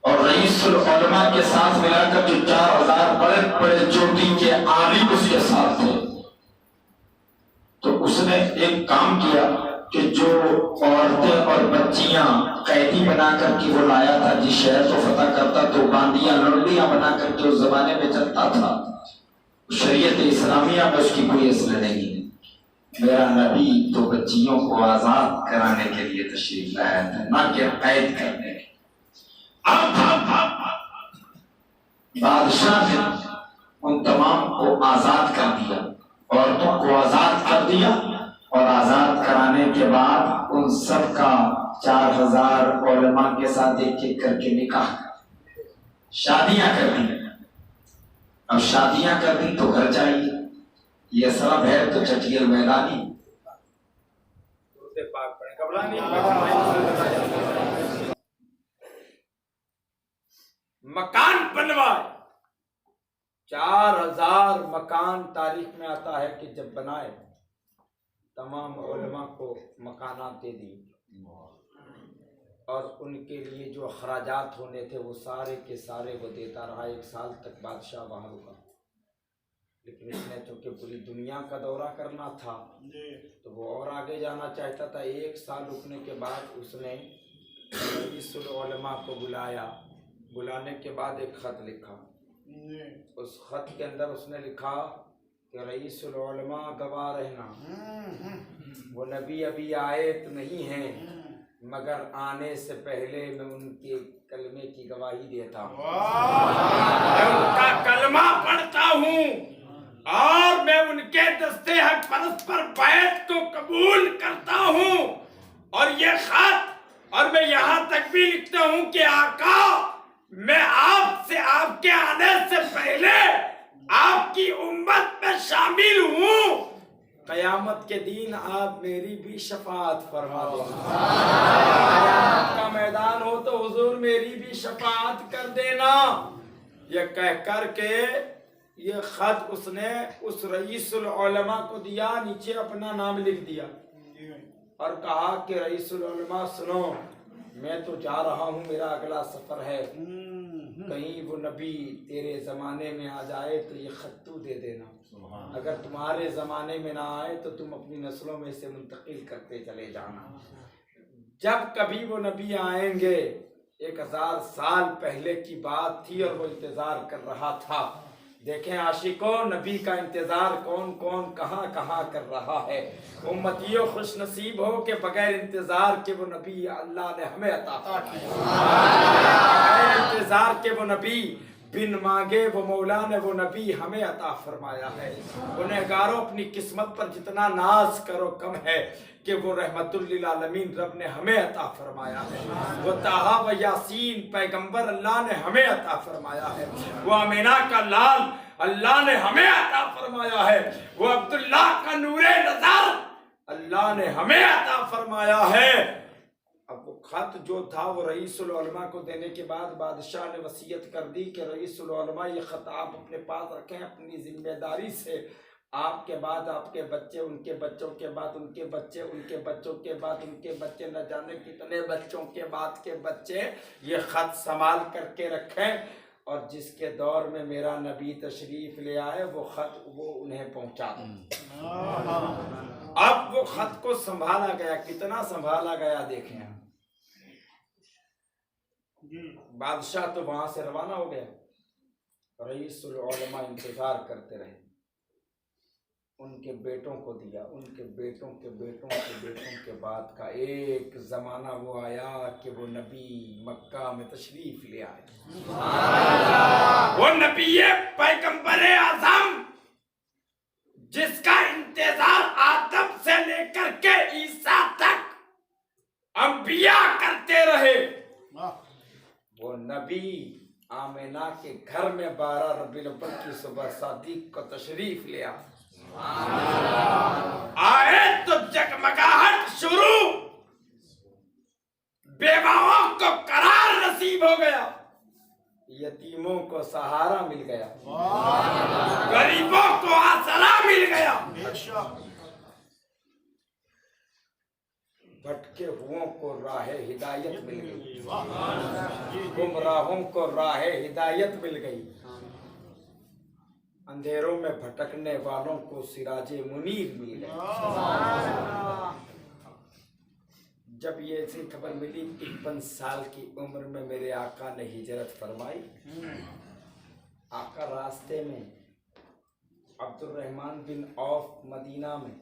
اور رئیس العلماء کے ساتھ ملا کر جو 4000 بڑے بڑے چوٹی کے عالم اس کے ساتھ تھے، تو اس نے ایک کام کیا کہ جو عورتیں اور بچیاں قیدی بنا کر کے وہ لایا تھا، جس شہر کو فتح کرتا تو باندیاں لڑکیاں بنا کر کے اس زمانے میں چلتا تھا. شریعت اسلامیہ میں اس کی کوئی اصل نہیں. میرا نبی تو بچیوں کو آزاد کرانے کے لیے تشریف لایا تھا، نہ کہ قید کرنے کے. اب بادشاہ نے ان تمام کو آزاد کر دیا، عورتوں کو آزاد کر دیا، اور آزاد کرانے کے بعد ان سب کا 4000 علماء کے ساتھ ایک ایک کر کے نکاح، شادیاں کر دی۔ اب شادیاں کر دی تو گھر چاہیے، یہ سب ہے تو چٹیل میدانی۔ مکان بنوائے، 4000 مکان تاریخ میں آتا ہے کہ جب بنائے تمام علماء کو مکانات دے دی، اور ان کے لیے جو اخراجات ہونے تھے وہ سارے کے سارے وہ دیتا رہا۔ 1 سال تک بادشاہ وہاں رکا، لیکن اس نے چونکہ پوری دنیا کا دورہ کرنا تھا تو وہ اور آگے جانا چاہتا تھا۔ 1 سال رکنے کے بعد اس نے رئیس العلماء کو بلایا، بلانے کے بعد ایک خط لکھا۔ اس خط کے اندر اس نے لکھا کہ رئیس العلماء گواہ رہنا، وہ نبی ابھی آئے تو نہیں ہیں، مگر آنے سے پہلے میں ان کے کلمے کی گواہی دیتا ہوں، میں ان کا کلمہ پڑھتا ہوں، اور میں ان کے دستے حق پرست پر بیعت کو قبول کرتا ہوں۔ اور یہ خط، اور میں یہاں تک بھی لکھتا ہوں کہ آقا میں آپ سے، آپ کے آنے سے پہلے آپ کی امت میں شامل ہوں، قیامت کے دن آپ میری بھی شفاعت فرما دینا، قیامت کا میدان ہو تو حضور میری بھی شفاعت کر دینا۔ یہ کہہ کر کے یہ خط اس نے اس رئیس العلماء کو دیا، نیچے اپنا نام لکھ دیا اور کہا کہ رئیس العلماء سنو، میں تو جا رہا ہوں، میرا اگلا سفر ہے، کہیں وہ نبی تیرے زمانے میں آ جائے تو یہ خط تو دے دینا، اگر تمہارے زمانے میں نہ آئے تو تم اپنی نسلوں میں سے منتقل کرتے چلے جانا۔ جب کبھی وہ نبی آئیں گے، 1000 سال پہلے کی بات تھی اور وہ انتظار کر رہا تھا۔ دیکھیں عاشقوں، نبی کا انتظار کون کون کہاں کہاں کر رہا ہے۔ امتیوں خوش نصیب ہو کہ بغیر انتظار کے وہ نبی اللہ نے ہمیں عطا فرمایا، بغیر انتظار کے وہ نبی، بن مانگے وہ مولا نے وہ نبی ہمیں عطا فرمایا ہے۔ گنہگاروں اپنی قسمت پر جتنا ناز کرو کم ہے کہ وہ رحمت للعالمین رب نے ہمیں عطا فرمایا ہے۔ وہ طٰہٰ و یاسین پیغمبر اللہ نے ہمیں عطا فرمایا ہے۔ وہ آمینہ کا لال اللہ نے ہمیں عطا فرمایا ہے۔ وہ عبداللہ کا نور نظر اللہ نے ہمیں عطا فرمایا ہے۔ اب وہ خط جو تھا وہ رئیس العلماء کو دینے کے بعد بادشاہ نے وصیت کر دی کہ رئیس العلماء یہ خط آپ اپنے پاس رکھیں، اپنی ذمہ داری سے آپ کے بعد آپ کے بچے، ان کے بچوں کے بعد ان کے بچے، ان کے بچوں کے بعد ان کے بچے، نہ جانے کتنے بچوں کے بعد کے بچے یہ خط سنبھال کر کے رکھیں، اور جس کے دور میں میرا نبی تشریف لے آئے وہ خط وہ انہیں پہنچا دیں۔ اب وہ خط کو سنبھالا گیا، کتنا سنبھالا گیا دیکھیں۔ بادشاہ تو وہاں سے روانہ ہو گیا، رئیس العلماء انتظار کرتے رہے، ان کے بیٹوں کو دیا، ان کے بیٹوں کے بیٹوں کے بیٹوں کے بعد کا ایک زمانہ وہ آیا کہ وہ نبی مکہ میں تشریف لے آئے، وہ نبی پیغمبر اعظم جس کا انتظار آدم سے لے کر کے عیسیٰ تک انبیاء کرتے رہے، وہ نبی آمینہ کے گھر میں 12 ربیع الاول کی صبح صادق کو تشریف لے آئے تو جگمگاہٹ شروع، بیواؤں کو قرار نصیب ہو گیا، یتیموں کو سہارا مل گیا، غریبوں کو آسرا مل گیا، بھٹکے ہوئوں کو راہ ہدایت مل گئی، گمراہوں کو راہ ہدایت مل گئی، اندھیروں میں بھٹکنے والوں کو سراج منیر مل گیا۔ جب یہ ایسی خبر ملی 53 سال کی عمر میں میرے آقا نے ہجرت فرمائی، آقا راستے میں عبد الرحمن بن عوف مدینہ میں،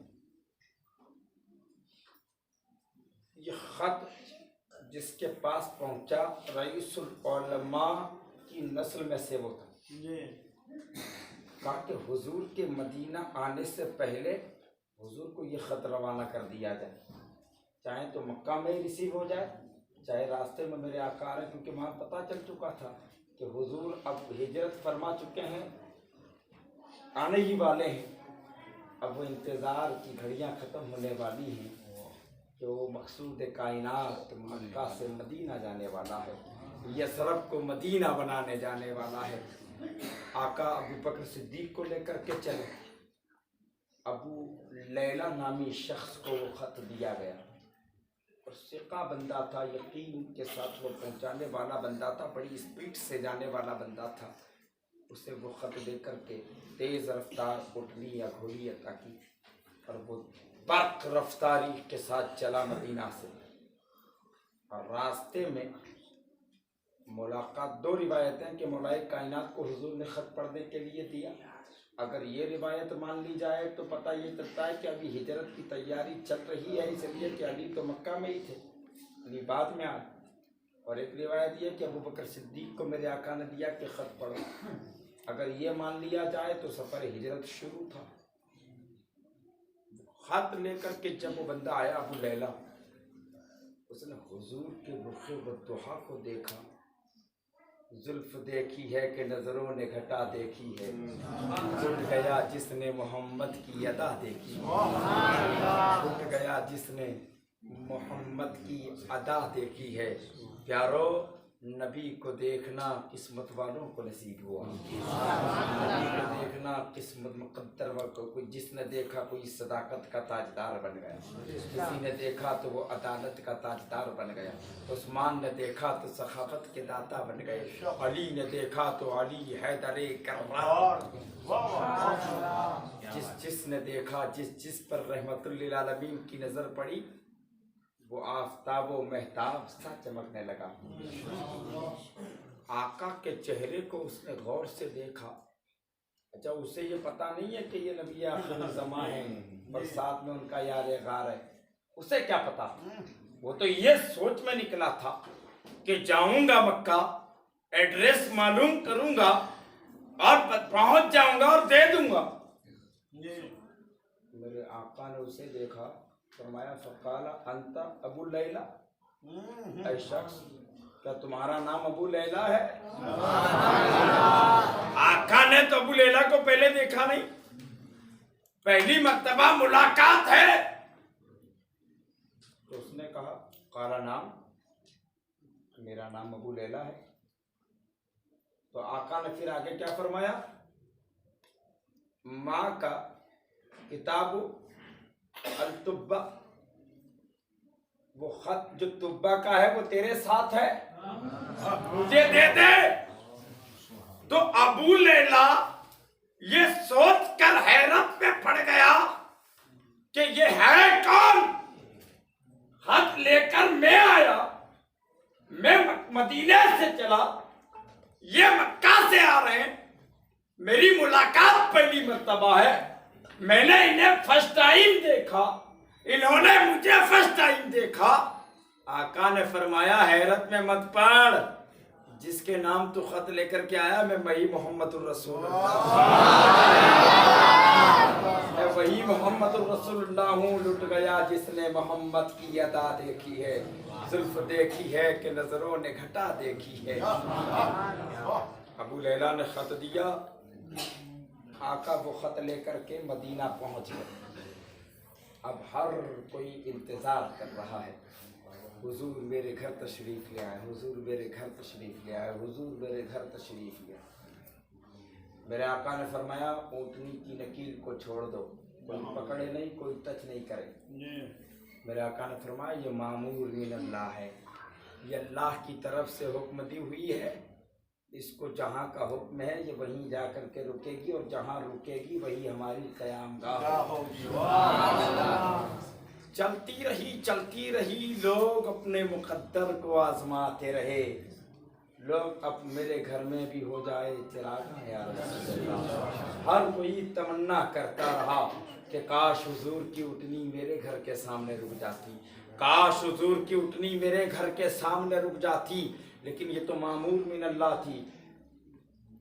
یہ خط جس کے پاس پہنچا رئیس العلماء کی نسل میں سے وہ تھا، کہا کہ حضور کے مدینہ آنے سے پہلے حضور کو یہ خط روانہ کر دیا جائے، چاہے تو مکہ میں ہی ریسیو ہو جائے، چاہے راستے میں میرے آقا آ رہے ہیں، کیونکہ وہاں پتہ چل چکا تھا کہ حضور اب ہجرت فرما چکے ہیں، آنے ہی والے ہیں، اب وہ انتظار کی گھڑیاں ختم ہونے والی ہیں کہ وہ مقصود کائنات مکہ سے مدینہ جانے والا ہے، یثرب کو مدینہ بنانے جانے والا ہے۔ آقا ابو بکر صدیق کو لے کر کے چلے، ابو لیلہ نامی شخص کو وہ خط دیا گیا، اور ثقہ بندہ تھا، یقین کے ساتھ وہ پہنچانے والا بندہ تھا، بڑی اسپیڈ سے جانے والا بندہ تھا۔ اسے وہ خط دے کر کے تیز رفتار اٹھنی یا گھوڑی عطا کی، اور وہ برق رفتاری کے ساتھ چلا مدینہ سے، اور راستے میں ملاقات، دو روایتیں کہ مولائے کائنات کو حضور نے خط پڑھنے کے لیے دیا۔ اگر یہ روایت مان لی جائے تو پتہ یہ چلتا ہے کہ ابھی ہجرت کی تیاری چل رہی ہے، اس لیے کہ علی تو مکہ میں ہی تھے، علی بعد میں آئے۔ اور ایک روایت یہ کہ ابو بکر صدیق کو میرے آقا نے دیا کہ خط پڑھو۔ اگر یہ مان لیا جائے تو سفر ہجرت شروع تھا۔ خط لے کر کے جب وہ بندہ آیا ابو لیلہ، اس نے حضور کے رخ والضحیٰ کو دیکھا، زلف دیکھی ہے کہ نظروں نے گھٹا دیکھی ہے، اٹھ گیا جس نے محمد کی ادا دیکھی ہے، اٹھ گیا جس نے محمد کی ادا دیکھی ہے۔ پیارو، نبی کو دیکھنا قسمت والوں کو نصیب ہوا، نبی کو دیکھنا قسمت مقدر والوں کو، جس نے دیکھا کوئی صداقت کا تاجدار بن گیا، کسی نے دیکھا تو وہ عدالت کا تاجدار بن گیا، عثمان نے دیکھا تو سخاوت کے داتا بن گئے، علی نے دیکھا تو علی حیدر کرار، جس نے دیکھا، جس پر رحمت للعالمین کی نظر پڑی، وہ آفتاب و مہتاب سا چمکنے لگا۔ آقا کے چہرے کو اس نے غور سے دیکھا۔ اچھا، اسے یہ پتا نہیں ہے کہ یہ نبی آخر الزمان ہے اور ساتھ میں ان کا یار غار ہے، اسے کیا پتا؟ وہ تو یہ سوچ میں نکلا تھا کہ جاؤں گا مکہ، ایڈریس معلوم کروں گا اور پہنچ جاؤں گا اور دے دوں گا۔ میرے آقا نے اسے دیکھا، فرمایا فقال انت ابو لیلہ، اے شخص کیا تمہارا نام ابو لیلہ ہے؟ آقا نے تو ابو لیلہ کو پہلے دیکھا نہیں، پہلی مرتبہ ملاقات ہے، تو اس نے کہا قال نام، میرا نام ابو لیلہ ہے۔ تو آقا نے پھر آگے کیا فرمایا؟ ماں کا کتاب التبہ، وہ خط جو تبہ کا ہے وہ تیرے ساتھ ہے، مجھے دے دے۔ تو ابو لیلہ یہ سوچ کر حیرت میں پڑ گیا کہ یہ ہے کون؟ خط لے کر میں آیا، میں مدینے سے چلا، یہ مکہ سے آ رہے ہیں، میری ملاقات پہلی مرتبہ ہے، میں نے انہیں فرسٹ ٹائم دیکھا، انہوں نے مجھے فرسٹ ٹائم دیکھا۔ آقا نے فرمایا حیرت میں مت پڑ، جس کے نام تو خط لے کر کے آیا میں وہی محمد الرسول اللہ، میں وہی محمد الرسول اللہ ہوں۔ لٹ گیا جس نے محمد کی ادا دیکھی ہے، زلف دیکھی ہے کہ نظروں نے گھٹا دیکھی ہے۔ ابو لیلہ نے خط دیا، آقا وہ خط لے کر کے مدینہ پہنچ گئے۔ اب ہر کوئی انتظار کر رہا ہے، حضور میرے گھر تشریف لے آئے، حضور میرے گھر تشریف لے آئے، حضور میرے گھر تشریف لے آئے۔ میرے آقا نے فرمایا اونٹنی کی نکیل کو چھوڑ دو، کوئی پکڑے نہیں، کوئی ٹچ نہیں کرے۔ میرے آقا نے فرمایا یہ معمور من اللہ ہے، یہ اللہ کی طرف سے حکم دی ہوئی ہے، اس کو جہاں کا حکم ہے یہ وہیں جا کر کے رکے گی، اور جہاں رکے گی وہی ہماری قیام گاہ ہوگی۔ چلتی رہی، لوگ اپنے مقدر کو آزماتے رہے، لوگ اب میرے گھر میں بھی ہو جائے چراغاں یا رسول اللہ۔ ہر کوئی تمنا کرتا رہا کہ کاش حضور کی اٹھنی میرے گھر کے سامنے رک جاتی، کاش حضور کی اٹھنی میرے گھر کے سامنے رک جاتی، لیکن یہ تو معمور من اللہ تھی۔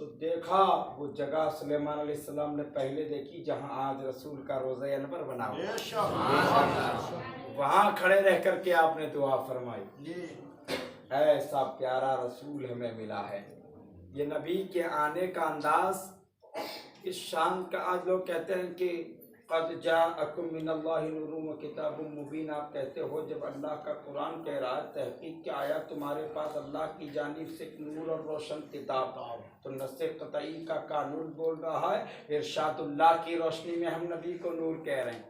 تو دیکھا وہ جگہ سلیمان علیہ السلام نے پہلے دیکھی جہاں آج رسول کا روضہ انور بنا ہوا، وہاں کھڑے رہ کر کے آپ نے دعا فرمائی، ایسا پیارا رسول ہمیں ملا ہے۔ یہ نبی کے آنے کا انداز، اس شان کا، آج لوگ کہتے ہیں کہ قد جاءکم من اللہ نور و کتاب مبین، آپ کہتے ہو جب اللہ کا قرآن کہہ رہا ہے تحقیق کہ آیا تمہارے پاس اللہ کی جانب سے ایک نور اور روشن کتاب، تو نص قطعی کا قانون بول رہا ہے، ارشاد اللہ کی روشنی میں ہم نبی کو نور کہہ رہے ہیں،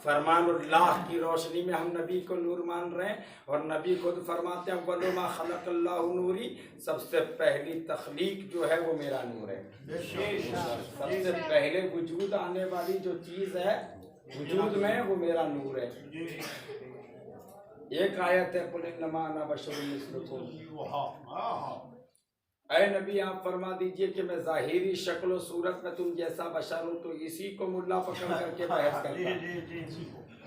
فرمان اللہ کی روشنی میں ہم نبی کو نور مان رہے ہیں، اور نبی خود فرماتے ہیں وَلُمَا خَلَقَ اللَّهُ نُورِ، سب سے پہلی تخلیق جو ہے وہ میرا نور ہے، سب سے پہلے وجود آنے والی جو چیز ہے وجود میں وہ میرا نور ہے۔ ایک آیت ہے قُلْ إِنَّمَا أَنَا بَشَرٌ مِثْلُكُمْ، اے نبی آپ فرما دیجئے کہ میں ظاہری شکل و صورت میں تم جیسا بشر ہوں، تو اسی کو ملا پکڑ کر کے بحث کرتا ہے،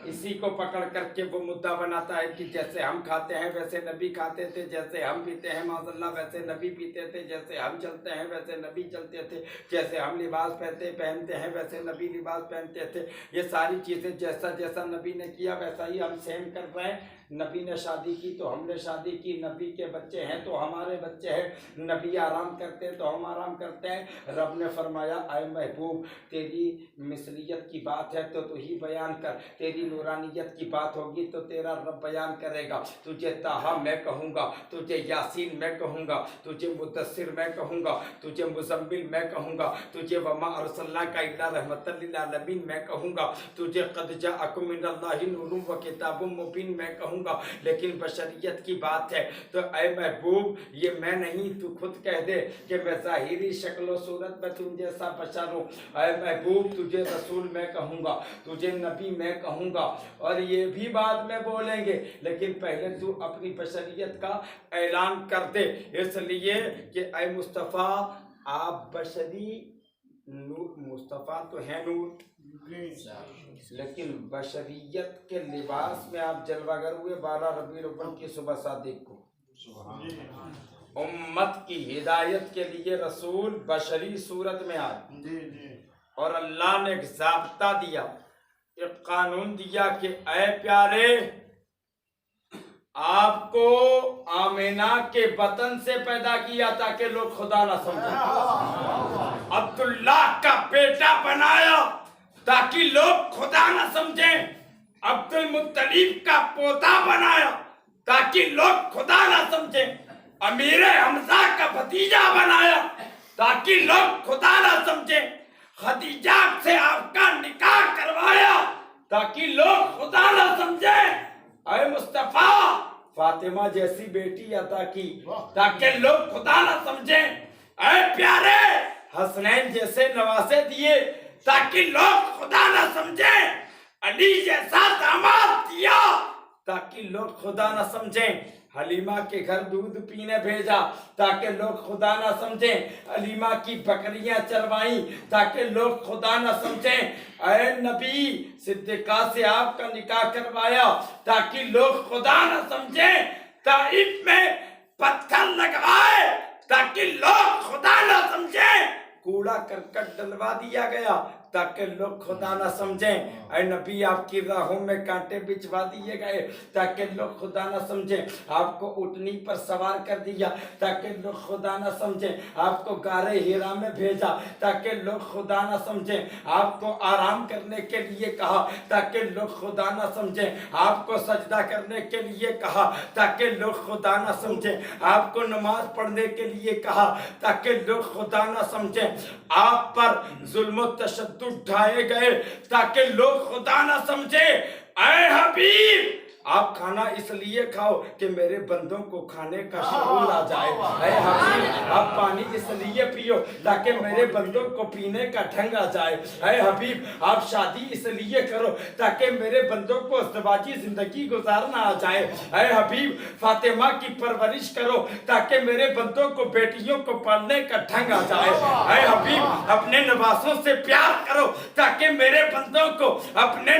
اسی کو پکڑ کر کے وہ مدعا بناتا ہے کہ جیسے ہم کھاتے ہیں ویسے نبی کھاتے تھے، جیسے ہم پیتے ہیں معاذ اللہ ویسے نبی پیتے تھے، جیسے ہم چلتے ہیں ویسے نبی چلتے تھے، جیسے ہم لباس پہنتے ہیں ویسے نبی لباس پہنتے تھے، یہ ساری چیزیں جیسا جیسا نبی نے کیا ویسا ہی ہم سیم کر رہے ہیں۔ نبی نے شادی کی تو ہم نے شادی کی، نبی کے بچے ہیں تو ہمارے بچے ہیں، نبی آرام کرتے ہیں تو ہم آرام کرتے ہیں۔ رب نے فرمایا اے محبوب تیری مثلیت کی بات ہے تو ہی بیان کر، تیری نورانیت کی بات ہوگی تو تیرا رب بیان کرے گا، تجھے طٰہٰ میں کہوں گا، تجھے یاسین میں کہوں گا، تجھے مدثر میں کہوں گا، تجھے مزمل میں کہوں گا، تجھے وما ارسلناک الا رحمۃ للعالمین میں کہوں گا، تجھے قد جاءکم من اللہ نور و کتاب مبین میں کہوں گا، لیکن بشریت کی بات ہے تو اے محبوب یہ میں نہیں، تو خود کہہ دے کہ میں ظاہری شکل و صورت میں تم جیسا بشر ہوں۔ اے محبوب تجھے رسول میں کہوں گا، تجھے نبی میں کہوں گا، اور یہ بھی بعد میں بولیں گے، لیکن پہلے تو اپنی بشریت کا اعلان کر دے، اس لیے کہ اے مصطفیٰ آپ بشری نور، مصطفیٰ تو ہے نور لیکن بشریت کے لباس میں آپ جلوہ گر ہوئے 12 ربیع الاول کی صبح صادق کو، امت کی ہدایت کے لیے رسول بشری صورت میں آئے، اور اللہ نے ایک ضابطہ دیا، ایک قانون دیا کہ اے پیارے آپ کو آمینہ کے بطن سے پیدا کیا تاکہ لوگ خدا نہ سمجھیں، عبداللہ کا بیٹا بنایا تاکہ لوگ خدا نہ سمجھیں، عبد المطلب کا پوتا بنایا تاکہ لوگ خدا نہ سمجھیں، امیر حمزہ کا بھتیجا بنایا تاکہ لوگ خدا نہ سمجھیں، خدیجہ سے آپ کا نکاح کروایا تاکہ لوگ خدا نہ سمجھیں، اے مصطفیٰ فاطمہ جیسی بیٹی عطا کی تاکہ لوگ خدا نہ سمجھیں، اے پیارے حسنین جیسے نواسے دیے تاکہ لوگ خدا نہ سمجھیں، علی جیسا داماد دیا تاکہ لوگ خدا نہ سمجھیں، حلیمہ کے گھر دودھ پینے بھیجا تاکہ لوگ خدا نہ سمجھیں، حلیمہ کی بکریاں چروائیں تاکہ لوگ خدا نہ سمجھیں، اے نبی صدیقہ سے آپ کا نکاح کروایا تاکہ لوگ خدا نہ سمجھیں، طائف میں پتھر لگوائے تاکہ لوگ خدا نہ سمجھیں، کوڑا کرکٹ ڈلوا دیا گیا تاکہ لوگ خدا نہ سمجھیں، اے نبی آپ کی راہوں میں کانٹے بچھوا دیے گئے تاکہ لوگ خدا نہ سمجھیں، آپ کو اونٹنی پر سوار کر دیا تاکہ لوگ خدا نہ سمجھیں، آپ کو غار ہیرا میں بھیجا تاکہ لوگ خدا نہ سمجھیں، آپ کو آرام کرنے کے لیے کہا تاکہ لوگ خدا نہ سمجھیں، آپ کو سجدہ کرنے کے لیے کہا تاکہ لوگ خدا نہ سمجھیں، آپ کو نماز پڑھنے کے لیے کہا تاکہ لوگ خدا نہ سمجھیں، آپ پر ظلم و تشدد ڈھائے گئے تاکہ لوگ خدا نہ سمجھے، اے حبیب آپ کھانا اس لیے کھاؤ کہ میرے بندوں کو کھانے کا شعور آ جائے، اے حبیب آپ پانی اس لیے پیو تاکہ میرے بندوں کو پینے کا ڈھنگ آ جائے، اے حبیب آپ شادی اس لیے کرو تاکہ میرے بندوں کو ازدواجی زندگی گزارنا آ جائے، اے حبیب فاطمہ کی پرورش کرو تاکہ میرے بندوں کو بیٹیوں کو پالنے کا ڈھنگ آ جائے، اے حبیب اپنے نواسوں سے پیار کرو تاکہ میرے بندوں کو اپنے